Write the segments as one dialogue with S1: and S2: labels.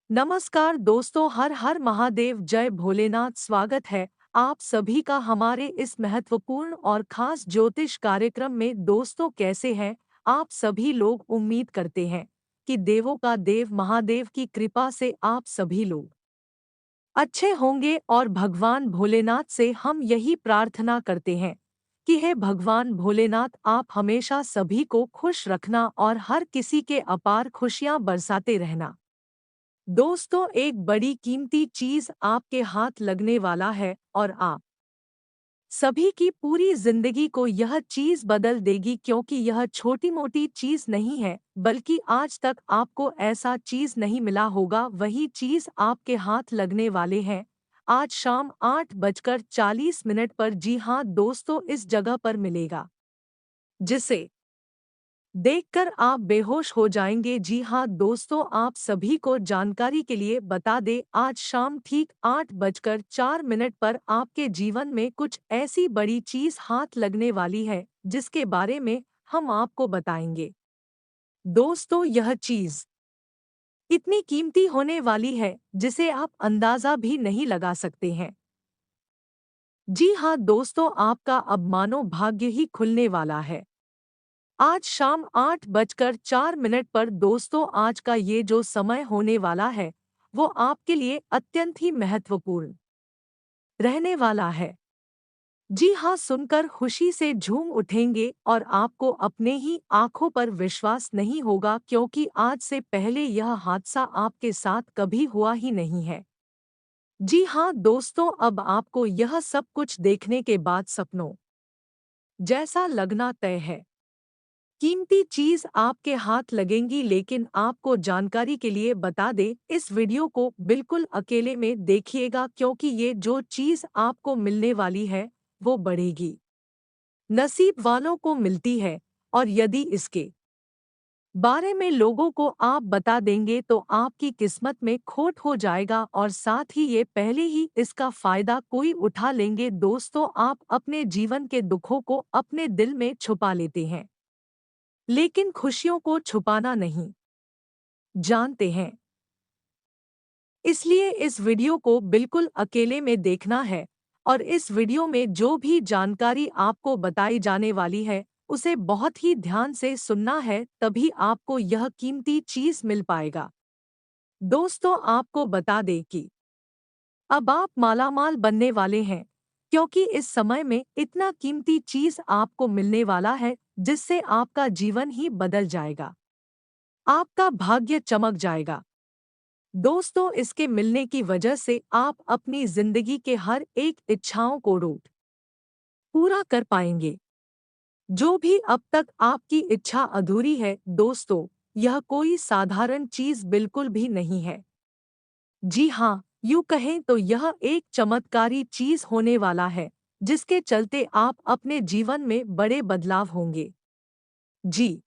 S1: नमस्कार दोस्तों, हर हर महादेव, जय भोलेनाथ। स्वागत है आप सभी का हमारे इस महत्वपूर्ण और खास ज्योतिष कार्यक्रम में। दोस्तों, कैसे हैं आप सभी लोग? उम्मीद करते हैं कि देवों का देव महादेव की कृपा से आप सभी लोग अच्छे होंगे और भगवान भोलेनाथ से हम यही प्रार्थना करते हैं कि हे भगवान भोलेनाथ, आप हमेशा सभी को खुश रखना और हर किसी के अपार खुशियां बरसाते रहना। दोस्तों, एक बड़ी कीमती चीज आपके हाथ लगने वाला है और आप सभी की पूरी जिंदगी को यह चीज बदल देगी, क्योंकि यह छोटी मोटी चीज नहीं है, बल्कि आज तक आपको ऐसा चीज नहीं मिला होगा। वही चीज आपके हाथ लगने वाले हैं आज शाम 8:40 पर। जी हाँ दोस्तों, इस जगह पर मिलेगा जिसे देखकर आप बेहोश हो जाएंगे। जी हाँ दोस्तों, आप सभी को जानकारी के लिए बता दें, आज शाम ठीक 8:04 पर आपके जीवन में कुछ ऐसी बड़ी चीज हाथ लगने वाली है जिसके बारे में हम आपको बताएंगे। दोस्तों, यह चीज इतनी कीमती होने वाली है जिसे आप अंदाजा भी नहीं लगा सकते हैं। जी हाँ दोस्तों, आपका अब मानो भाग्य ही खुलने वाला है आज शाम 8:04 पर। दोस्तों, आज का ये जो समय होने वाला है वो आपके लिए अत्यंत ही महत्वपूर्ण रहने वाला है। जी हाँ, सुनकर खुशी से झूम उठेंगे और आपको अपने ही आंखों पर विश्वास नहीं होगा, क्योंकि आज से पहले यह हादसा आपके साथ कभी हुआ ही नहीं है। जी हाँ दोस्तों, अब आपको यह सब कुछ देखने के बाद सपनों जैसा लगना तय है। कीमती चीज आपके हाथ लगेंगी, लेकिन आपको जानकारी के लिए बता दें, इस वीडियो को बिल्कुल अकेले में देखिएगा, क्योंकि ये जो चीज आपको मिलने वाली है वो बढ़ेगी नसीब वालों को मिलती है। और यदि इसके बारे में लोगों को आप बता देंगे तो आपकी किस्मत में खोट हो जाएगा, और साथ ही ये पहले ही इसका फायदा कोई उठा लेंगे। दोस्तों, आप अपने जीवन के दुखों को अपने दिल में छुपा लेते हैं, लेकिन खुशियों को छुपाना नहीं जानते हैं। इसलिए इस वीडियो को बिल्कुल अकेले में देखना है, और इस वीडियो में जो भी जानकारी आपको बताई जाने वाली है उसे बहुत ही ध्यान से सुनना है, तभी आपको यह कीमती चीज मिल पाएगा। दोस्तों, आपको बता दें कि अब आप मालामाल बनने वाले हैं, क्योंकि इस समय में इतना कीमती चीज आपको मिलने वाला है जिससे आपका जीवन ही बदल जाएगा, आपका भाग्य चमक जाएगा। दोस्तों, इसके मिलने की वजह से आप अपनी जिंदगी के हर एक इच्छाओं को रोट पूरा कर पाएंगे। जो भी अब तक आपकी इच्छा अधूरी है दोस्तों, यह कोई साधारण चीज बिल्कुल भी नहीं है। जी हाँ, यूं कहें तो यह एक चमत्कारी चीज होने वाला है जिसके चलते आप अपने जीवन में बड़े बदलाव होंगे। जी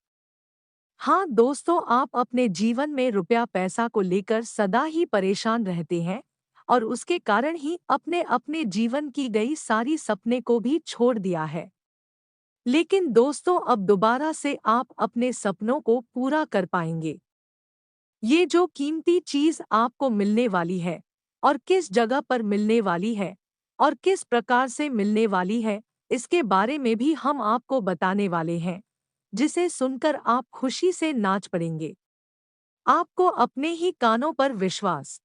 S1: हाँ दोस्तों, आप अपने जीवन में रुपया पैसा को लेकर सदा ही परेशान रहते हैं, और उसके कारण ही अपने अपने जीवन की गई सारी सपने को भी छोड़ दिया है। लेकिन दोस्तों, अब दोबारा से आप अपने सपनों को पूरा कर पाएंगे। ये जो कीमती चीज आपको मिलने वाली है और किस जगह पर मिलने वाली है और किस प्रकार से मिलने वाली है, इसके बारे में भी हम आपको बताने वाले हैं, जिसे सुनकर आप खुशी से नाच पड़ेंगे। आपको अपने ही कानों पर विश्वास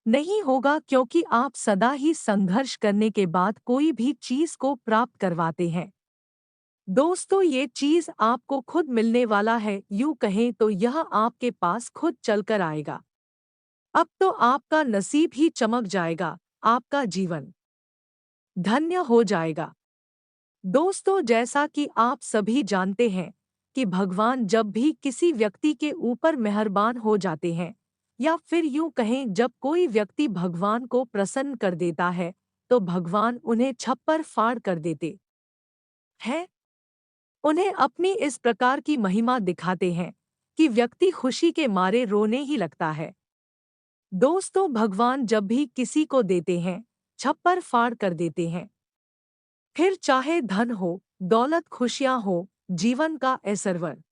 S1: नहीं होगा, क्योंकि आप सदा ही संघर्ष करने के बाद कोई भी चीज को प्राप्त करवाते हैं। दोस्तों, ये चीज आपको खुद मिलने वाला है, यूं कहें तो यह आपके पास खुद चलकर आएगा। अब तो आपका नसीब ही चमक जाएगा, आपका जीवन धन्य हो जाएगा। दोस्तों, जैसा कि आप सभी जानते हैं कि भगवान जब भी किसी व्यक्ति के ऊपर मेहरबान हो जाते हैं, या फिर यूं कहें जब कोई व्यक्ति भगवान को प्रसन्न कर देता है, तो भगवान उन्हें छप्पर फाड़ कर देते हैं। उन्हें अपनी इस प्रकार की महिमा दिखाते हैं कि व्यक्ति खुशी के मारे रोने ही लगता है। दोस्तों, भगवान जब भी किसी को देते हैं, छप्पर फाड़ कर देते हैं। फिर चाहे धन हो, दौलत, खुशियां हो, जीवन का ऐश्वर्य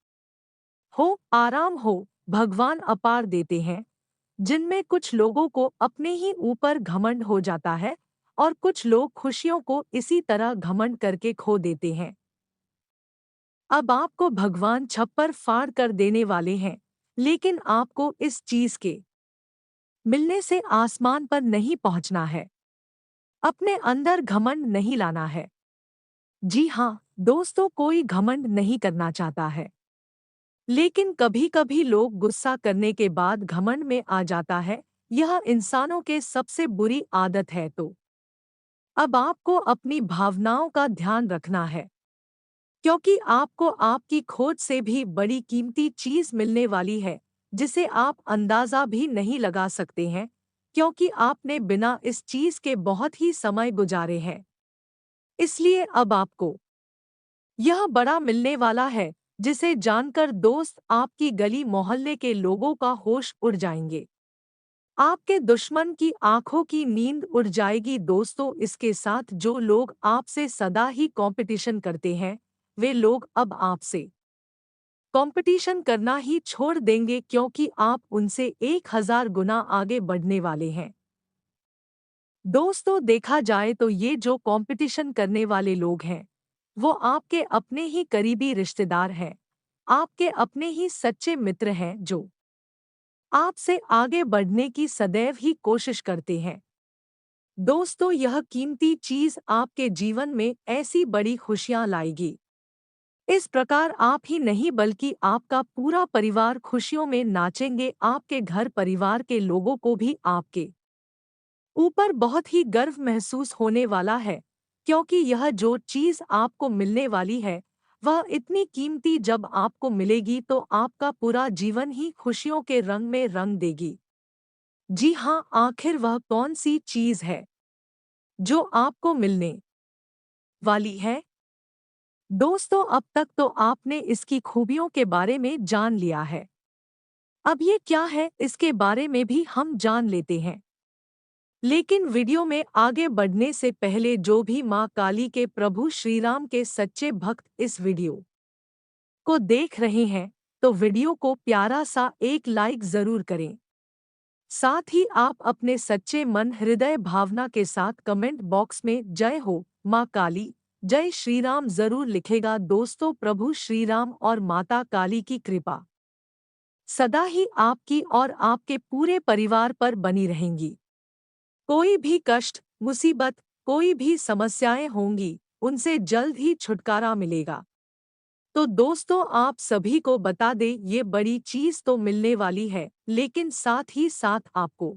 S1: हो, आराम हो, भगवान अपार देते हैं। जिनमें कुछ लोगों को अपने ही ऊपर घमंड हो जाता है और कुछ लोग खुशियों को इसी तरह घमंड करके खो देते हैं। अब आपको भगवान छप्पर फाड़ कर देने वाले हैं, लेकिन आपको इस चीज के मिलने से आसमान पर नहीं पहुंचना है। अपने अंदर घमंड नहीं लाना है। जी हाँ दोस्तों, कोई घमंड नहीं करना चाहता है, लेकिन कभी-कभी लोग गुस्सा करने के बाद घमंड में आ जाता है। यह इंसानों के सबसे बुरी आदत है। तो अब आपको अपनी भावनाओं का ध्यान रखना है, क्योंकि आपको आपकी खोज से भी बड़ी कीमती चीज मिलने वाली है, जिसे आप अंदाजा भी नहीं लगा सकते हैं, क्योंकि आपने बिना इस चीज के बहुत ही समय गुजारे हैं। इसलिए अब आपको यह बड़ा मिलने वाला है, जिसे जानकर दोस्त आपकी गली मोहल्ले के लोगों का होश उड़ जाएंगे। आपके दुश्मन की आंखों की नींद उड़ जाएगी। दोस्तों, इसके साथ जो लोग आपसे सदा ही कंपटीशन करते हैं, वे लोग अब आपसे कंपटीशन करना ही छोड़ देंगे, क्योंकि आप उनसे 1000 गुना आगे बढ़ने वाले हैं। दोस्तों, देखा जाए तो ये जो कंपटीशन करने वाले लोग हैं, वो आपके अपने ही करीबी रिश्तेदार हैं, आपके अपने ही सच्चे मित्र हैं, जो आपसे आगे बढ़ने की सदैव ही कोशिश करते हैं। दोस्तों, यह कीमती चीज आपके जीवन में ऐसी बड़ी खुशियां लाएगी। इस प्रकार आप ही नहीं बल्कि आपका पूरा परिवार खुशियों में नाचेंगे। आपके घर परिवार के लोगों को भी आपके ऊपर बहुत ही गर्व महसूस होने वाला है, क्योंकि यह जो चीज आपको मिलने वाली है, वह इतनी कीमती जब आपको मिलेगी तो आपका पूरा जीवन ही खुशियों के रंग में रंग देगी। जी हाँ, आखिर वह कौन सी चीज है जो आपको मिलने वाली है? दोस्तों, अब तक तो आपने इसकी खूबियों के बारे में जान लिया है। अब ये क्या है, इसके बारे में भी हम जान लेते हैं। लेकिन वीडियो में आगे बढ़ने से पहले जो भी माँ काली के प्रभु श्रीराम के सच्चे भक्त इस वीडियो को देख रहे हैं, तो वीडियो को प्यारा सा एक लाइक जरूर करें। साथ ही आप अपने सच्चे मन हृदय भावना के साथ कमेंट बॉक्स में जय हो माँ काली, जय श्री राम जरूर लिखेगा। दोस्तों, प्रभु श्री राम और माता काली की कृपा सदा ही आपकी और आपके पूरे परिवार पर बनी रहेंगी। कोई भी कष्ट, मुसीबत, कोई भी समस्याएं होंगी, उनसे जल्द ही छुटकारा मिलेगा। तो दोस्तों, आप सभी को बता दें, ये बड़ी चीज तो मिलने वाली है, लेकिन साथ ही साथ आपको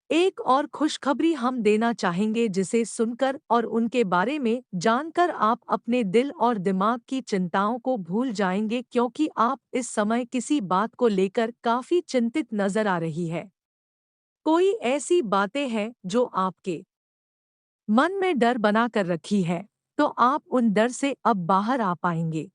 S1: एक और खुशखबरी हम देना चाहेंगे, जिसे सुनकर और उनके बारे में जानकर आप अपने दिल और दिमाग की चिंताओं को भूल जाएंगे, क्योंकि आप इस समय किसी बात को लेकर काफी चिंतित नजर आ रही है। कोई ऐसी बातें हैं जो आपके मन में डर बना कर रखी है, तो आप उन डर से अब बाहर आ पाएंगे।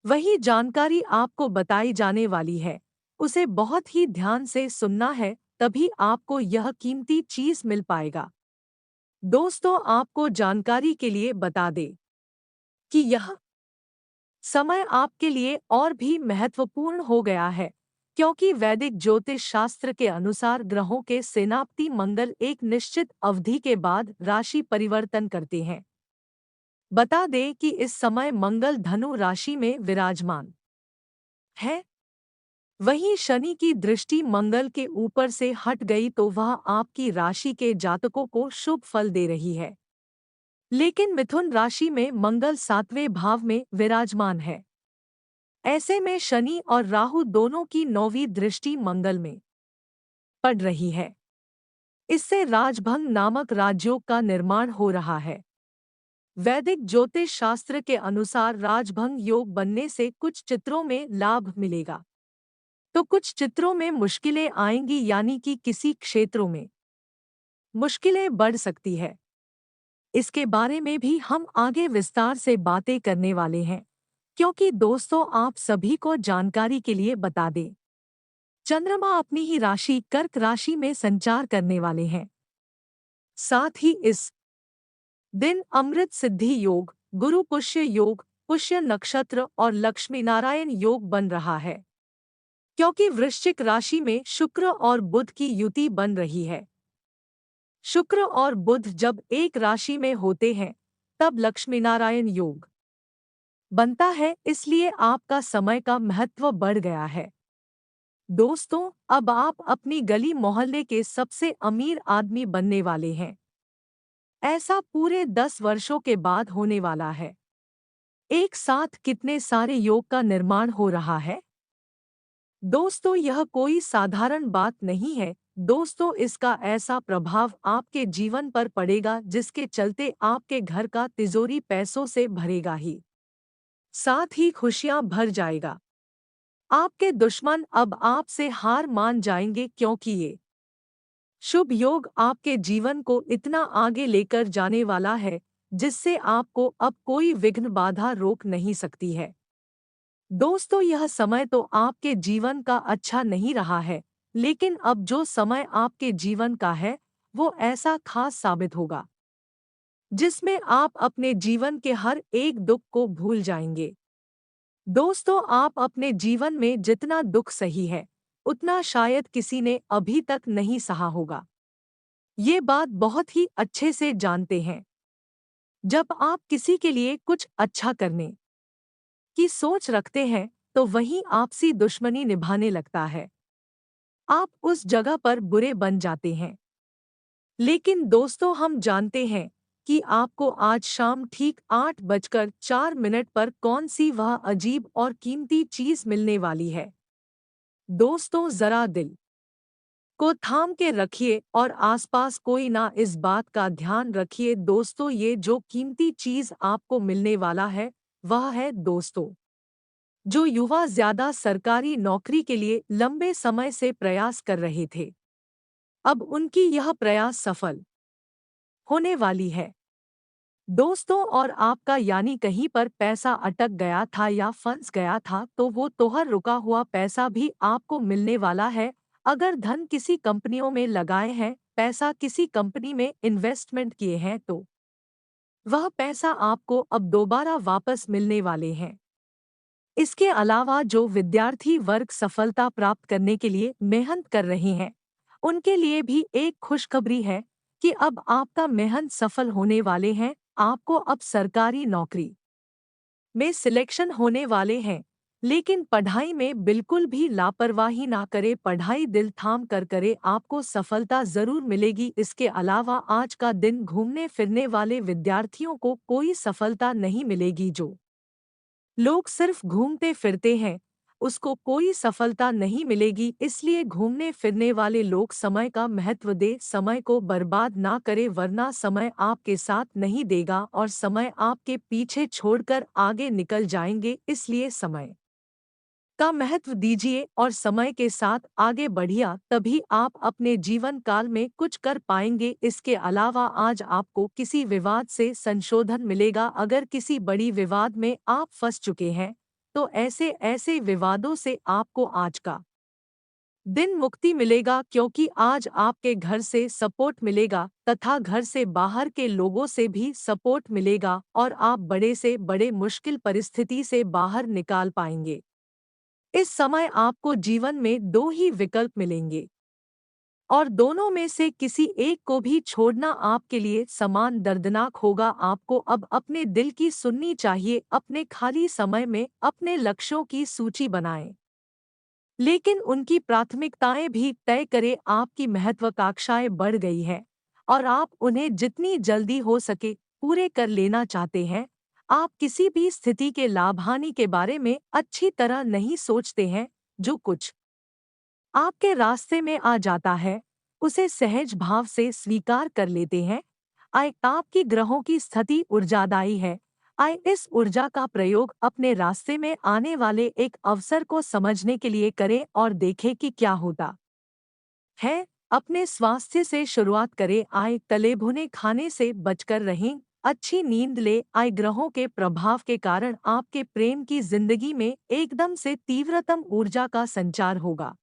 S1: वही जानकारी आपको बताई जाने वाली है, उसे बहुत ही ध्यान से सुनना है, तभी आपको यह कीमती चीज मिल पाएगा। दोस्तों, आपको जानकारी के लिए बता दें कि यह समय आपके लिए और भी महत्वपूर्ण हो गया है, क्योंकि वैदिक ज्योतिष शास्त्र के अनुसार ग्रहों के सेनापति मंगल एक निश्चित अवधि के बाद राशि परिवर्तन करते हैं। बता दें कि इस समय मंगल धनु राशि में विराजमान है। वहीं शनि की दृष्टि मंगल के ऊपर से हट गई, तो वह आपकी राशि के जातकों को शुभ फल दे रही है। लेकिन मिथुन राशि में मंगल 7वें भाव में विराजमान है। ऐसे में शनि और राहु दोनों की 9वीं दृष्टि मंगल में पड़ रही है। इससे राजभंग नामक राजयोग का निर्माण हो रहा है। वैदिक ज्योतिष शास्त्र के अनुसार राजभंग योग बनने से कुछ चित्रों में लाभ मिलेगा, तो कुछ चित्रों में मुश्किलें आएंगी, यानी कि किसी क्षेत्रों में मुश्किलें बढ़ सकती है। इसके बारे में भी हम आगे विस्तार से बातें करने वाले हैं, क्योंकि दोस्तों, आप सभी को जानकारी के लिए बता दें, चंद्रमा अपनी ही राशि कर्क राशि में संचार करने वाले हैं। साथ ही इस दिन अमृत सिद्धि योग, गुरु पुष्य योग, पुष्य नक्षत्र और लक्ष्मी नारायण योग बन रहा है। क्योंकि वृश्चिक राशि में शुक्र और बुध की युति बन रही है। शुक्र और बुध जब एक राशि में होते हैं तब लक्ष्मीनारायण योग बनता है, इसलिए आपका समय का महत्व बढ़ गया है। दोस्तों, अब आप अपनी गली मोहल्ले के सबसे अमीर आदमी बनने वाले हैं। ऐसा पूरे 10 वर्षों के बाद होने वाला है। एक साथ कितने सारे योग का निर्माण हो रहा है? दोस्तों, यह कोई साधारण बात नहीं है। दोस्तों, इसका ऐसा प्रभाव आपके जीवन पर पड़ेगा जिसके चलते आपके घर का तिजोरी पैसों से भरेगा ही, साथ ही खुशियां भर जाएगा। आपके दुश्मन अब आपसे हार मान जाएंगे, क्योंकि ये शुभ योग आपके जीवन को इतना आगे लेकर जाने वाला है जिससे आपको अब कोई विघ्न बाधा रोक नहीं सकती है। दोस्तों, यह समय तो आपके जीवन का अच्छा नहीं रहा है, लेकिन अब जो समय आपके जीवन का है वो ऐसा खास साबित होगा जिसमें आप अपने जीवन के हर एक दुख को भूल जाएंगे। दोस्तों, आप अपने जीवन में जितना दुख सही है उतना शायद किसी ने अभी तक नहीं सहा होगा। ये बात बहुत ही अच्छे से जानते हैं। जब आप किसी के लिए कुछ अच्छा करने की सोच रखते हैं तो वहीं आपसी दुश्मनी निभाने लगता है। आप उस जगह पर बुरे बन जाते हैं। लेकिन दोस्तों, हम जानते हैं कि आपको आज शाम ठीक 8:04 पर कौन सी वह अजीब और कीमती चीज मिलने वाली है। दोस्तों, जरा दिल को थाम के रखिए और आसपास कोई ना, इस बात का ध्यान रखिए। दोस्तों, ये जो कीमती चीज आपको मिलने वाला है वह है, दोस्तों, जो युवा ज्यादा सरकारी नौकरी के लिए लंबे समय से प्रयास कर रहे थे, अब उनकी यह प्रयास सफल होने वाली है। दोस्तों, और आपका यानी कहीं पर पैसा अटक गया था या फंस गया था तो वो तोहर रुका हुआ पैसा भी आपको मिलने वाला है। अगर धन किसी कंपनियों में लगाए हैं, पैसा किसी कंपनी में इन्वेस्टमेंट किए हैं तो वह पैसा आपको अब दोबारा वापस मिलने वाले हैं। इसके अलावा जो विद्यार्थी वर्ग सफलता प्राप्त करने के लिए मेहनत कर रहे हैं उनके लिए भी एक खुशखबरी है कि अब आपका मेहनत सफल होने वाले हैं। आपको अब सरकारी नौकरी में सिलेक्शन होने वाले हैं। लेकिन पढ़ाई में बिल्कुल भी लापरवाही ना करे, पढ़ाई दिल थाम कर करे, आपको सफलता जरूर मिलेगी। इसके अलावा आज का दिन घूमने फिरने वाले विद्यार्थियों को कोई सफलता नहीं मिलेगी। जो लोग सिर्फ घूमते फिरते हैं उसको कोई सफलता नहीं मिलेगी। इसलिए घूमने फिरने वाले लोग समय का महत्व दे, समय को बर्बाद ना करे, वरना समय आपके साथ नहीं देगा और समय आपके पीछे छोड़कर आगे निकल जाएंगे। इसलिए समय का महत्व दीजिए और समय के साथ आगे बढ़िया, तभी आप अपने जीवन काल में कुछ कर पाएंगे। इसके अलावा आज आपको किसी विवाद से संशोधन मिलेगा। अगर किसी बड़ी विवाद में आप फंस चुके हैं तो ऐसे ऐसे विवादों से आपको आज का दिन मुक्ति मिलेगा, क्योंकि आज आपके घर से सपोर्ट मिलेगा तथा घर से बाहर के लोगों से भी सपोर्ट मिलेगा और आप बड़े से बड़े मुश्किल परिस्थिति से बाहर निकाल पाएंगे। इस समय आपको जीवन में दो ही विकल्प मिलेंगे और दोनों में से किसी एक को भी छोड़ना आपके लिए समान दर्दनाक होगा। आपको अब अपने दिल की सुननी चाहिए। अपने खाली समय में अपने लक्ष्यों की सूची बनाएं, लेकिन उनकी प्राथमिकताएं भी तय करें। आपकी महत्वाकांक्षाएं बढ़ गई है और आप उन्हें जितनी जल्दी हो सके पूरे कर लेना चाहते हैं। आप किसी भी स्थिति के लाभ हानि के बारे में अच्छी तरह नहीं सोचते हैं। जो कुछ आपके रास्ते में आ जाता है उसे सहज भाव से स्वीकार कर लेते हैं। आय आपकी ग्रहों की स्थिति ऊर्जादायी है। आय इस ऊर्जा का प्रयोग अपने रास्ते में आने वाले एक अवसर को समझने के लिए करें और देखें कि क्या होता है। अपने स्वास्थ्य से शुरुआत करें। आय तले भुने खाने से बचकर रहें। अच्छी नींद ले। आय ग्रहों के प्रभाव के कारण आपके प्रेम की जिंदगी में एकदम से तीव्रतम ऊर्जा का संचार होगा।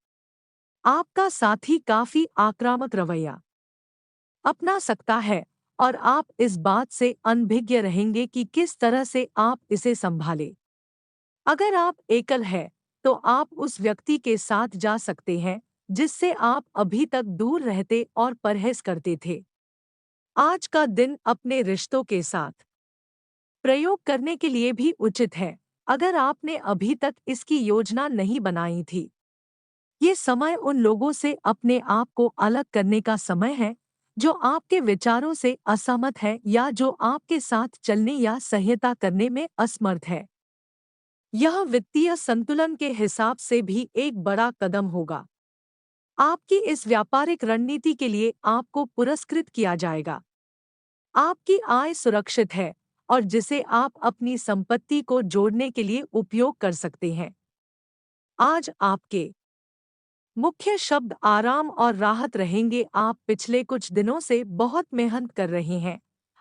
S1: आपका साथी काफी आक्रामक रवैया अपना सकता है और आप इस बात से अनभिज्ञ रहेंगे कि किस तरह से आप इसे संभालें। अगर आप एकल हैं तो आप उस व्यक्ति के साथ जा सकते हैं जिससे आप अभी तक दूर रहते और परहेज करते थे। आज का दिन अपने रिश्तों के साथ प्रयोग करने के लिए भी उचित है, अगर आपने अभी तक इसकी योजना नहीं बनाई थी। ये समय उन लोगों से अपने आप को अलग करने का समय है जो आपके विचारों से असहमत है या जो आपके साथ चलने या सहायता करने में असमर्थ है। यह वित्तीय संतुलन के हिसाब से भी एक बड़ा कदम होगा। आपकी इस व्यापारिक रणनीति के लिए आपको पुरस्कृत किया जाएगा। आपकी आय सुरक्षित है और जिसे आप अपनी संपत्ति को जोड़ने के लिए उपयोग कर सकते हैं। आज आपके मुख्य शब्द आराम और राहत रहेंगे। आप पिछले कुछ दिनों से बहुत मेहनत कर रहे हैं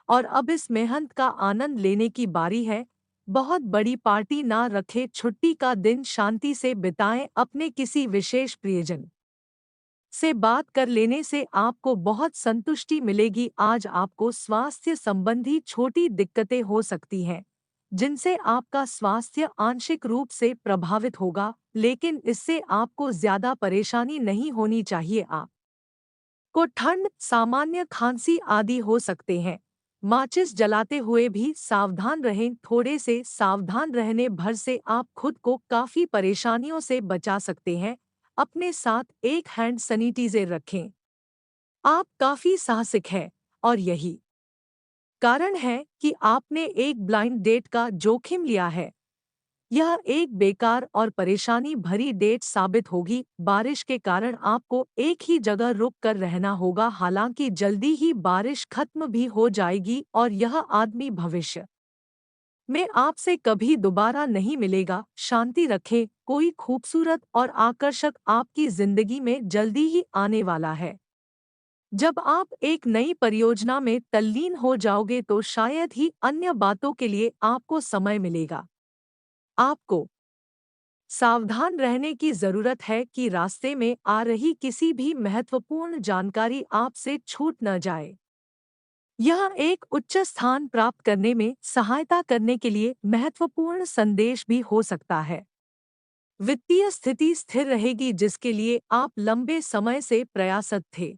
S1: और अब इस मेहनत का आनंद लेने की बारी है। बहुत बड़ी पार्टी ना रखें, छुट्टी का दिन शांति से बिताएं, अपने किसी विशेष प्रियजन से बात कर लेने से आपको बहुत संतुष्टि मिलेगी। आज आपको स्वास्थ्य संबंधी छोटी दिक्कतें हो सकती हैं जिनसे आपका स्वास्थ्य आंशिक रूप से प्रभावित होगा, लेकिन इससे आपको ज्यादा परेशानी नहीं होनी चाहिए। आप को ठंड, सामान्य खांसी आदि हो सकते हैं। माचिस जलाते हुए भी सावधान रहें। थोड़े से सावधान रहने भर से आप खुद को काफी परेशानियों से बचा सकते हैं। अपने साथ एक हैंड सैनिटाइजर रखें। आप काफी साहसिक हैं और यही कारण है कि आपने एक ब्लाइंड डेट का जोखिम लिया है। यह एक बेकार और परेशानी भरी डेट साबित होगी। बारिश के कारण आपको एक ही जगह रुक कर रहना होगा, हालांकि जल्दी ही बारिश खत्म भी हो जाएगी और यह आदमी भविष्य में आपसे कभी दोबारा नहीं मिलेगा। शांति रखें, कोई खूबसूरत और आकर्षक आपकी जिंदगी में जल्दी ही आने वाला है। जब आप एक नई परियोजना में तल्लीन हो जाओगे तो शायद ही अन्य बातों के लिए आपको समय मिलेगा। आपको सावधान रहने की जरूरत है कि रास्ते में आ रही किसी भी महत्वपूर्ण जानकारी आपसे छूट न जाए। यह एक उच्च स्थान प्राप्त करने में सहायता करने के लिए महत्वपूर्ण संदेश भी हो सकता है। वित्तीय स्थिति स्थिर रहेगी जिसके लिए आप लंबे समय से प्रयासरत थे।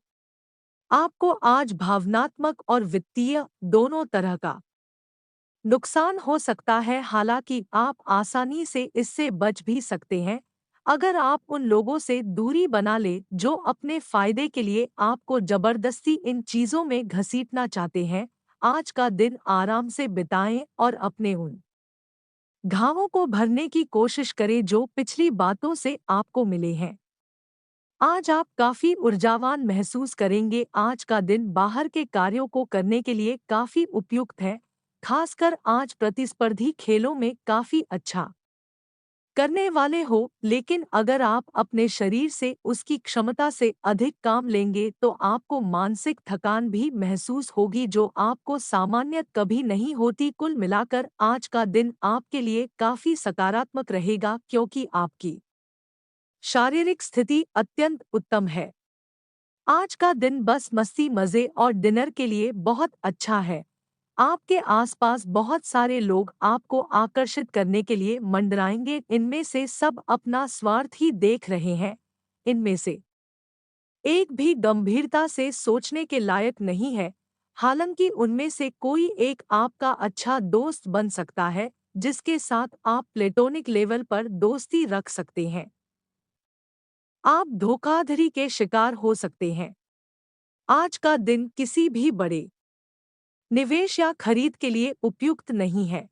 S1: आपको आज भावनात्मक और वित्तीय दोनों तरह का नुकसान हो सकता है, हालांकि आप आसानी से इससे बच भी सकते हैं अगर आप उन लोगों से दूरी बना ले जो अपने फायदे के लिए आपको जबरदस्ती इन चीजों में घसीटना चाहते हैं। आज का दिन आराम से बिताएं और अपने उन घावों को भरने की कोशिश करें जो पिछली बातों से आपको मिले हैं। आज आप काफी ऊर्जावान महसूस करेंगे। आज का दिन बाहर के कार्यों को करने के लिए काफी उपयुक्त है, खासकर आज प्रतिस्पर्धी खेलों में काफी अच्छा करने वाले हो। लेकिन अगर आप अपने शरीर से उसकी क्षमता से अधिक काम लेंगे तो आपको मानसिक थकान भी महसूस होगी जो आपको सामान्य कभी नहीं होती। कुल मिलाकर आज का दिन आपके लिए काफी सकारात्मक रहेगा क्योंकि आपकी शारीरिक स्थिति अत्यंत उत्तम है। आज का दिन बस मस्ती, मजे और डिनर के लिए बहुत अच्छा है। आपके आसपास बहुत सारे लोग आपको आकर्षित करने के लिए मंडराएंगे। इनमें से सब अपना स्वार्थ ही देख रहे हैं। इनमें से एक भी गंभीरता से सोचने के लायक नहीं है, हालांकि उनमें से कोई एक आपका अच्छा दोस्त बन सकता है जिसके साथ आप प्लेटोनिक लेवल पर दोस्ती रख सकते हैं। आप धोखाधड़ी के शिकार हो सकते हैं। आज का दिन किसी भी बड़े निवेश या खरीद के लिए उपयुक्त नहीं है।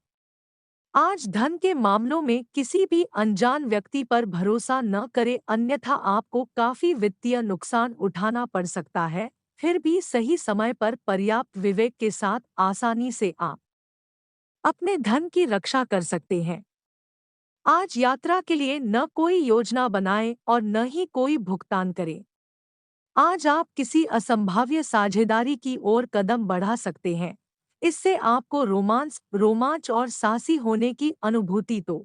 S1: आज धन के मामलों में किसी भी अनजान व्यक्ति पर भरोसा न करें, अन्यथा आपको काफी वित्तीय नुकसान उठाना पड़ सकता है। फिर भी सही समय पर पर्याप्त विवेक के साथ आसानी से आप अपने धन की रक्षा कर सकते हैं। आज यात्रा के लिए न कोई योजना बनाएं और न ही कोई भुगतान करें। आज आप किसी असंभाव्य साझेदारी की ओर कदम बढ़ा सकते हैं। इससे आपको रोमांच और साहसी होने की अनुभूति तो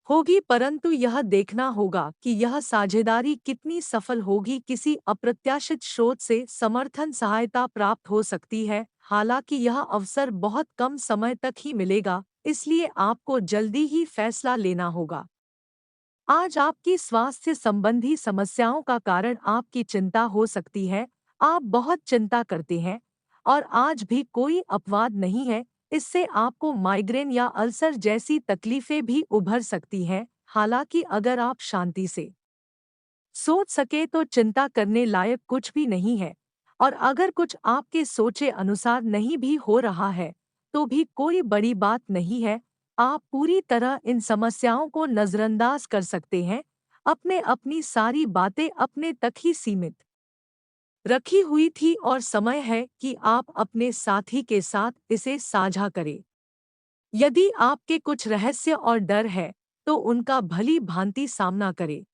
S1: होगी, परंतु यह देखना होगा कि यह साझेदारी कितनी सफल होगी। किसी अप्रत्याशित स्रोत से समर्थन सहायता प्राप्त हो सकती है, हालांकि यह अवसर बहुत कम समय तक ही मिलेगा, इसलिए आपको जल्दी ही फैसला लेना होगा। आज आपकी स्वास्थ्य संबंधी समस्याओं का कारण आपकी चिंता हो सकती है। आप बहुत चिंता करते हैं और आज भी कोई अपवाद नहीं है। इससे आपको माइग्रेन या अल्सर जैसी तकलीफें भी उभर सकती हैं। हालांकि अगर आप शांति से सोच सके तो चिंता करने लायक कुछ भी नहीं है। और अगर कुछ आपके सोचे अनुसार नहीं भी हो रहा है तो भी कोई बड़ी बात नहीं है। आप पूरी तरह इन समस्याओं को नजरअंदाज कर सकते हैं। अपने अपनी सारी बातें अपने तक ही सीमित रखी हुई थी और समय है कि आप अपने साथी के साथ इसे साझा करें। यदि आपके कुछ रहस्य और डर है तो उनका भली भांति सामना करें।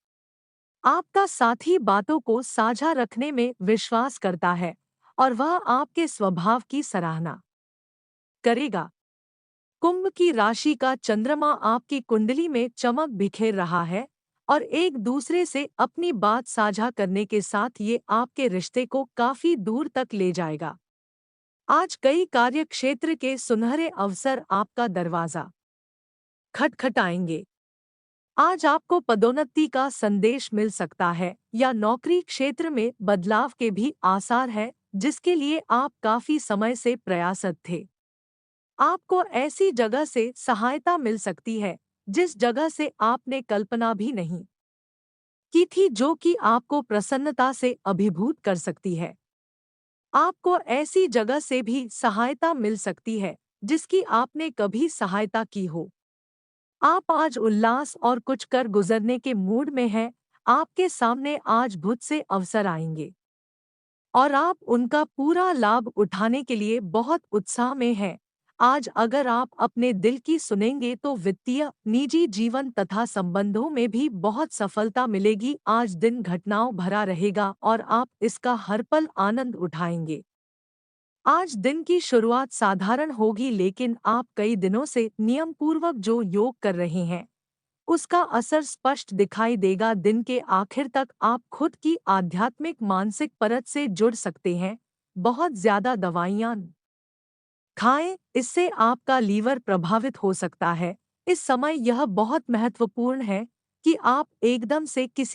S1: आपका साथी बातों को साझा रखने में विश्वास करता है और वह आपके स्वभाव की सराहना करेगा। कुंभ की राशि का चंद्रमा आपकी कुंडली में चमक बिखेर रहा है और एक दूसरे से अपनी बात साझा करने के साथ ये आपके रिश्ते को काफी दूर तक ले जाएगा। आज कई कार्य क्षेत्र के सुनहरे अवसर आपका दरवाजा खटखटाएंगे। आज आपको पदोन्नति का संदेश मिल सकता है या नौकरी क्षेत्र में बदलाव के भी आसार हैं, जिसके लिए आप काफी समय से प्रयासरत थे। आपको ऐसी जगह से सहायता मिल सकती है जिस जगह से आपने कल्पना भी नहीं की थी, जो कि आपको प्रसन्नता से अभिभूत कर सकती है। आपको ऐसी जगह से भी सहायता मिल सकती है जिसकी आपने कभी सहायता की हो। आप आज उल्लास और कुछ कर गुजरने के मूड में हैं। आपके सामने आज बहुत से अवसर आएंगे और आप उनका पूरा लाभ उठाने के लिए बहुत उत्साह में हैं। आज अगर आप अपने दिल की सुनेंगे तो वित्तीय, निजी जीवन तथा संबंधों में भी बहुत सफलता मिलेगी। आज दिन घटनाओं भरा रहेगा और आप इसका हर पल आनंद उठाएंगे। आज दिन की शुरुआत साधारण होगी, लेकिन आप कई दिनों से नियम पूर्वक जो योग कर रहे हैं उसका असर स्पष्ट दिखाई देगा। दिन के आखिर तक आप खुद की आध्यात्मिक मानसिक परत से जुड़ सकते हैं। बहुत ज्यादा दवाइयाँ खाएं, इससे आपका लीवर प्रभावित हो सकता है। इस समय यह बहुत महत्वपूर्ण है कि आप एकदम से किसी